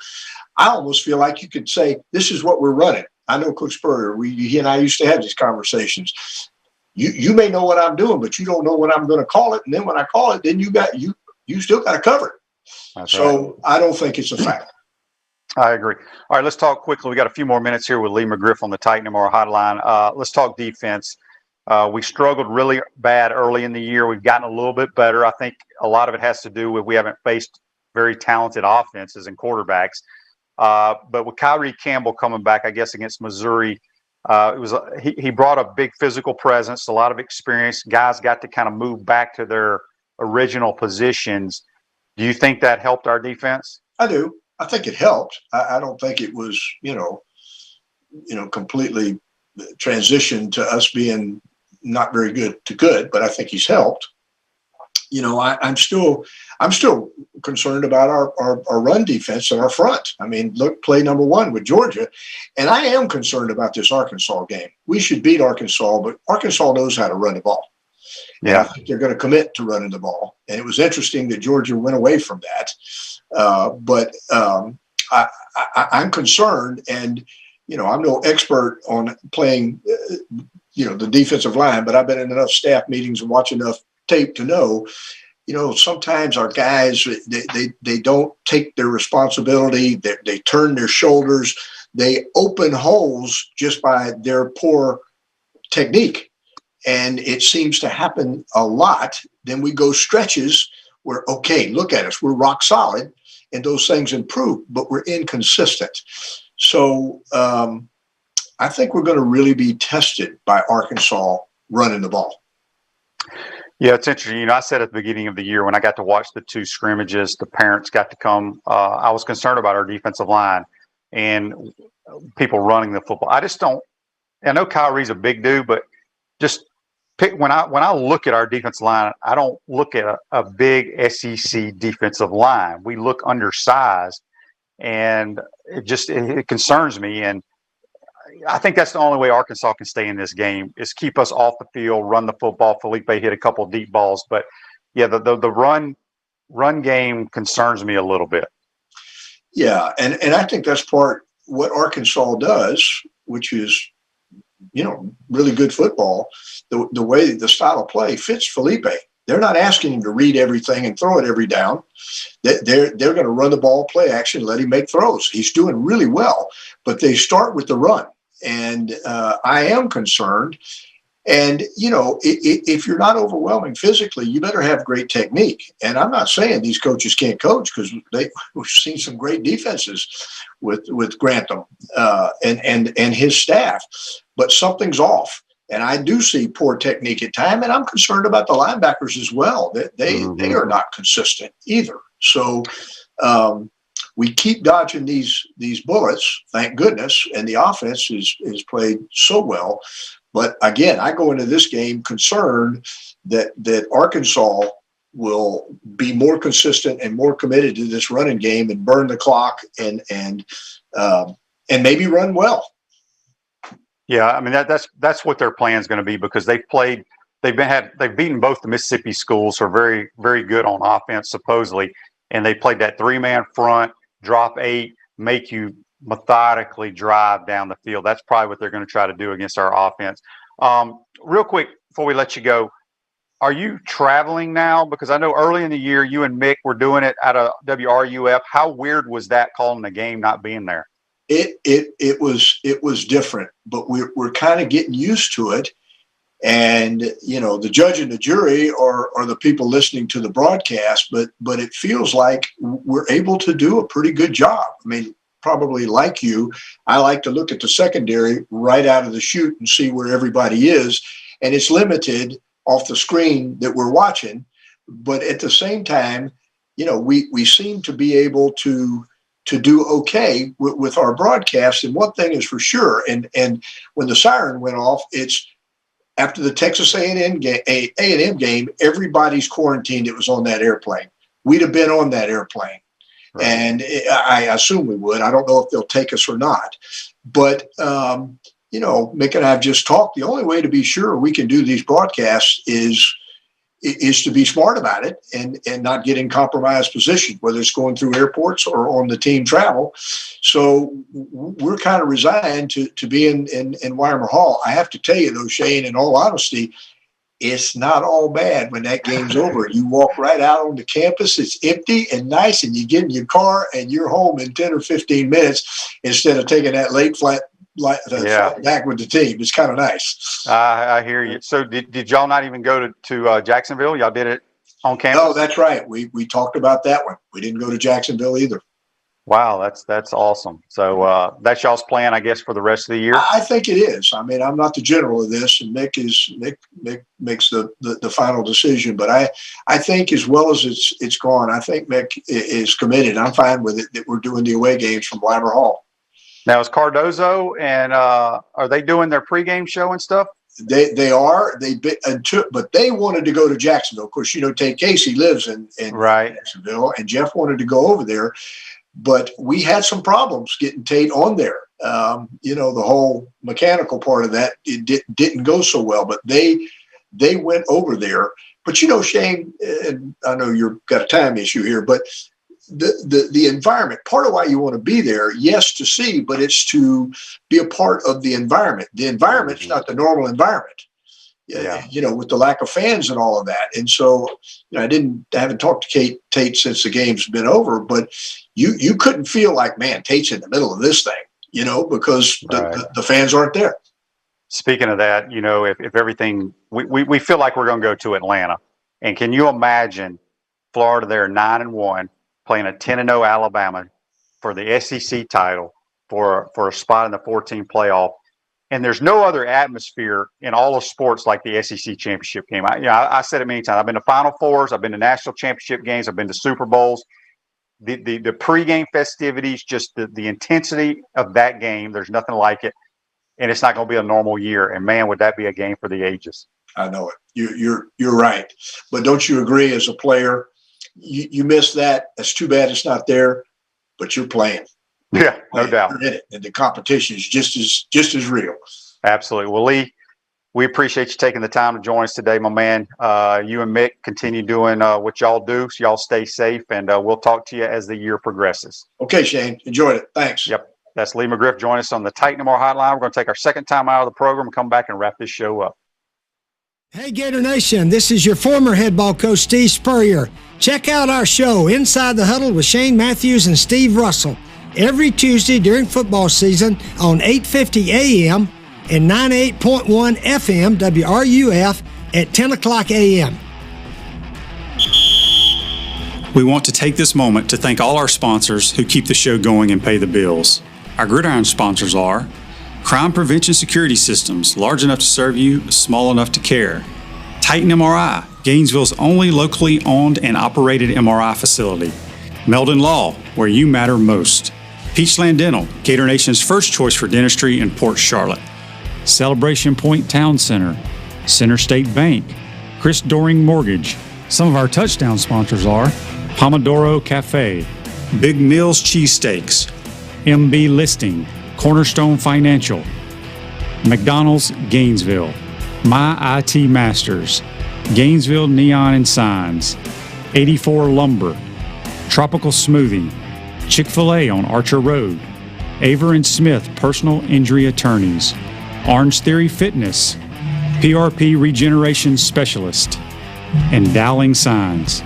E: I almost feel like you could say, this is what we're running. I know Coach Spurrier. He and I used to have these conversations. You may know what I'm doing, but you don't know what I'm going to call it. And then when I call it, then you still got to cover it.
B: That's
E: so
B: right.
E: I don't think it's a fact.
B: I agree. All right, let's talk quickly. We got a few more minutes here with Lee McGriff on the Titan MR hotline. Let's talk defense. We struggled really bad early in the year. We've gotten a little bit better. I think a lot of it has to do with we haven't faced very talented offenses and quarterbacks. But with Kyrie Campbell coming back, I guess, against Missouri, he brought a big physical presence, a lot of experience. Guys got to kind of move back to their original positions. Do you think that helped our defense?
E: I do. I think it helped. I don't think it was, completely transitioned to us being not very good to good, but I think he's helped. I'm still concerned about our run defense and our front. I mean, look, play number 1 with Georgia, and I am concerned about this Arkansas game. We should beat Arkansas, but Arkansas knows how to run the ball. Yeah, and I think they're going to commit to running the ball. And it was interesting that Georgia went away from that. But I'm concerned, and I'm no expert on playing, the defensive line, but I've been in enough staff meetings and watch enough tape to know, sometimes our guys, they don't take their responsibility. They turn their shoulders. They open holes just by their poor technique. And it seems to happen a lot. Then we go stretches where, okay, look at us. We're rock solid and those things improve, but we're inconsistent. So I think we're going to really be tested by Arkansas running the ball.
B: Yeah, it's interesting. I said at the beginning of the year when I got to watch the two scrimmages, the parents got to come. I was concerned about our defensive line and people running the football. I just don't. I know Kyrie's a big dude, but just when I look at our defensive line, I don't look at a big SEC defensive line. We look undersized, and it concerns me. And I think that's the only way Arkansas can stay in this game is keep us off the field, run the football. Felipe hit a couple of deep balls, but yeah, the run game concerns me a little bit.
E: Yeah, and I think that's part what Arkansas does, which is, really good football. The way the style of play fits Felipe. They're not asking him to read everything and throw it every down. They're going to run the ball, play action, let him make throws. He's doing really well, but they start with the run. And I am concerned. And, if you're not overwhelming physically, you better have great technique. And I'm not saying these coaches can't coach because we've seen some great defenses with Grantham and his staff. But something's off. And I do see poor technique at time. And I'm concerned about the linebackers as well. They are not consistent either. So we keep dodging these bullets, thank goodness. And the offense is played so well. But again, I go into this game concerned that Arkansas will be more consistent and more committed to this running game and burn the clock and maybe run well.
B: Yeah, I mean that's what their plan is going to be because they've beaten both the Mississippi schools who are very, very good on offense supposedly, and they played that 3-man front, drop 8, make you methodically drive down the field. That's probably what they're going to try to do against our offense. Real quick before we let you go, are you traveling now? Because I know early in the year you and Mick were doing it out of WRUF. How weird was that calling the game not being there?
E: It was different, but we're kind of getting used to it. And, the judge and the jury are the people listening to the broadcast, but it feels like we're able to do a pretty good job. I mean, probably like you, I like to look at the secondary right out of the chute and see where everybody is. And it's limited off the screen that we're watching. But at the same time, we seem to be able to do okay with our broadcast. And one thing is for sure, and when the siren went off, it's after the Texas A&M game, everybody's quarantined that was on that airplane. We'd have been on that airplane. Right. And I assume we would. I don't know if they'll take us or not. But, Mick and I have just talked. The only way to be sure we can do these broadcasts is to be smart about it and not get in compromised position, whether it's going through airports or on the team travel. So we're kind of resigned to be in Weimer Hall. I have to tell you, though, Shane, in all honesty, it's not all bad when that game's over. You walk right out on the campus. It's empty and nice, and you get in your car and you're home in 10 or 15 minutes instead of taking that late flight back with the team. It's kind of nice.
B: I hear you. So did y'all not even go to Jacksonville? Y'all did it on campus?
E: No, that's right. We talked about that one. We didn't go to Jacksonville either.
B: Wow, that's awesome. So that's y'all's plan, I guess, for the rest of the year? I
E: think it is. I mean, I'm not the general of this, and Mick makes the final decision. But I think as well as it's gone, I think Mick is committed. I'm fine with it that we're doing the away games from Weimer Hall.
B: Now, is Cardozo and are they doing their pregame show and stuff?
E: They are. But they wanted to go to Jacksonville. Of course, Tate Casey lives in
B: right.
E: Jacksonville, and Jeff wanted to go over there. But we had some problems getting Tate on there. The whole mechanical part of that, it didn't go so well. But they went over there. But, Shane, and I know you've got a time issue here, but the environment, part of why you want to be there, yes, to see, but it's to be a part of the environment. The environment's not the normal environment. Yeah. With the lack of fans and all of that. And so, I haven't talked to Tate since the game's been over, but you couldn't feel like, man, Tate's in the middle of this thing, because the fans aren't there.
B: Speaking of that, if everything, we feel like we're going to go to Atlanta. And can you imagine Florida there 9-1 playing a 10-0 Alabama for the SEC title for a spot in the 14 playoff? And there's no other atmosphere in all of sports like the SEC championship game. I said it many times. I've been to Final Fours. I've been to national championship games. I've been to Super Bowls. The pregame festivities, just the intensity of that game, there's nothing like it. And it's not going to be a normal year. And, man, would that be a game for the ages.
E: I know it. You're right. But don't you agree as a player, you miss that. That's too bad it's not there, but you're playing.
B: Yeah, no doubt.
E: You're in it, and the competition is just as real.
B: Absolutely. Well, Lee, we appreciate you taking the time to join us today, my man. You and Mick continue doing what y'all do, so y'all stay safe, and we'll talk to you as the year progresses.
E: Okay, Shane. Enjoyed it. Thanks.
B: Yep. That's Lee McGriff. Join us on the Titan More Hotline. We're going to take our second time out of the program and come back and wrap this show up.
F: Hey, Gator Nation. This is your former head ball coach, Steve Spurrier. Check out our show, Inside the Huddle with Shane Matthews and Steve Russell, every Tuesday during football season on 8:50 a.m. and 98.1 FM WRUF at 10 o'clock a.m.
D: We want to take this moment to thank all our sponsors who keep the show going and pay the bills. Our gridiron sponsors are Crime Prevention Security Systems, large enough to serve you, small enough to care. Titan MRI, Gainesville's only locally owned and operated MRI facility. Meldon Law, where you matter most. Peachland Dental, Gator Nation's first choice for dentistry in Port Charlotte. Celebration Point Town Center, Center State Bank, Chris Doring Mortgage. Some of our touchdown sponsors are Pomodoro Cafe, Big Mills Cheesesteaks, MB Listing, Cornerstone Financial, McDonald's Gainesville, My IT Masters, Gainesville Neon and Signs, 84 Lumber, Tropical Smoothie, Chick-fil-A on Archer Road, Aver and Smith Personal Injury Attorneys, Orange Theory Fitness, PRP Regeneration Specialist, and Dowling Signs.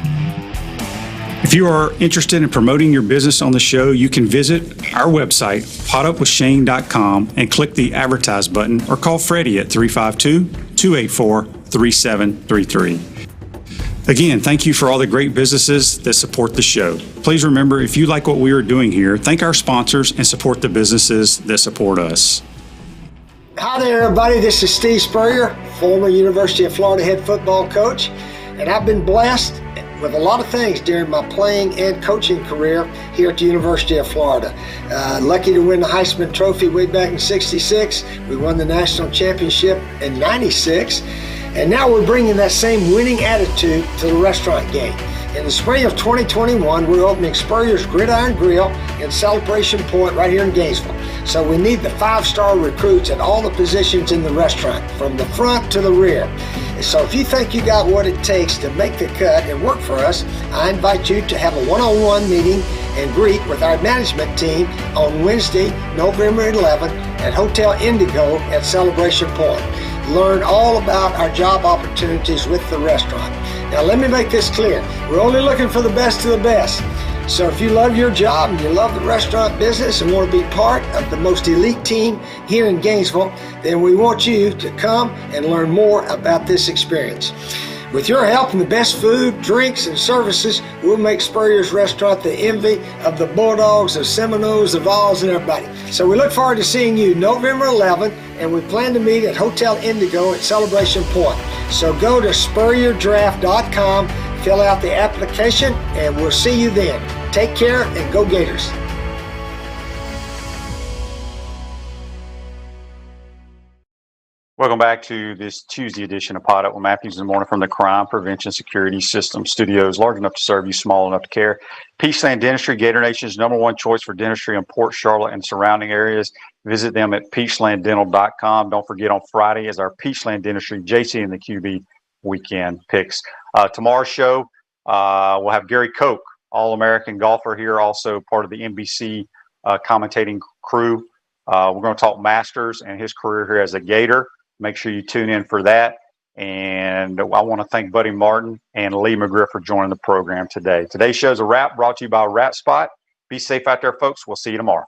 D: If you are interested in promoting your business on the show, you can visit our website, potupwithshane.com, and click the Advertise button or call Freddie at 352-284-3733. Again, thank you for all the great businesses that support the show. Please remember, if you like what we are doing here, thank our sponsors and support the businesses that support us.
F: Hi there, everybody. This is Steve Spurrier, former University of Florida head football coach, and I've been blessed with a lot of things during my playing and coaching career here at the University of Florida. Lucky to win the Heisman Trophy way back in '66. We won the national championship in '96. And now we're bringing that same winning attitude to the restaurant game. In the spring of 2021, we're opening Spurrier's Gridiron Grill in Celebration Point right here in Gainesville. So we need the 5-star recruits at all the positions in the restaurant, from the front to the rear. So if you think you got what it takes to make the cut and work for us, I invite you to have a one-on-one meeting and greet with our management team on Wednesday, November 11th at Hotel Indigo at Celebration Point. Learn all about our job opportunities with the restaurant. Now let me make this clear. We're only looking for the best of the best. So if you love your job and you love the restaurant business and want to be part of the most elite team here in Gainesville, then we want you to come and learn more about this experience. With your help and the best food, drinks, and services, we'll make Spurrier's Restaurant the envy of the Bulldogs, the Seminoles, the Vols, and everybody. So we look forward to seeing you November 11th, and we plan to meet at Hotel Indigo at Celebration Point. So go to SpurrierDraft.com, fill out the application, and we'll see you then. Take care and go Gators.
B: Welcome back to this Tuesday edition of Pod Up with Matthews in the Morning from the Crime Prevention Security System Studios, large enough to serve you, small enough to care. Peachland Dentistry, Gator Nation's #1 choice for dentistry in Port Charlotte and surrounding areas. Visit them at peachlanddental.com. Don't forget, on Friday is our Peachland Dentistry JC and the QB weekend picks. Tomorrow's show, we'll have Gary Koch, All-American golfer here, also part of the NBC commentating crew. We're going to talk Masters and his career here as a Gator. Make sure you tune in for that. And I want to thank Buddy Martin and Lee McGriff for joining the program today. Today's show's a wrap, brought to you by Wrap Spot. Be safe out there, folks. We'll see you tomorrow.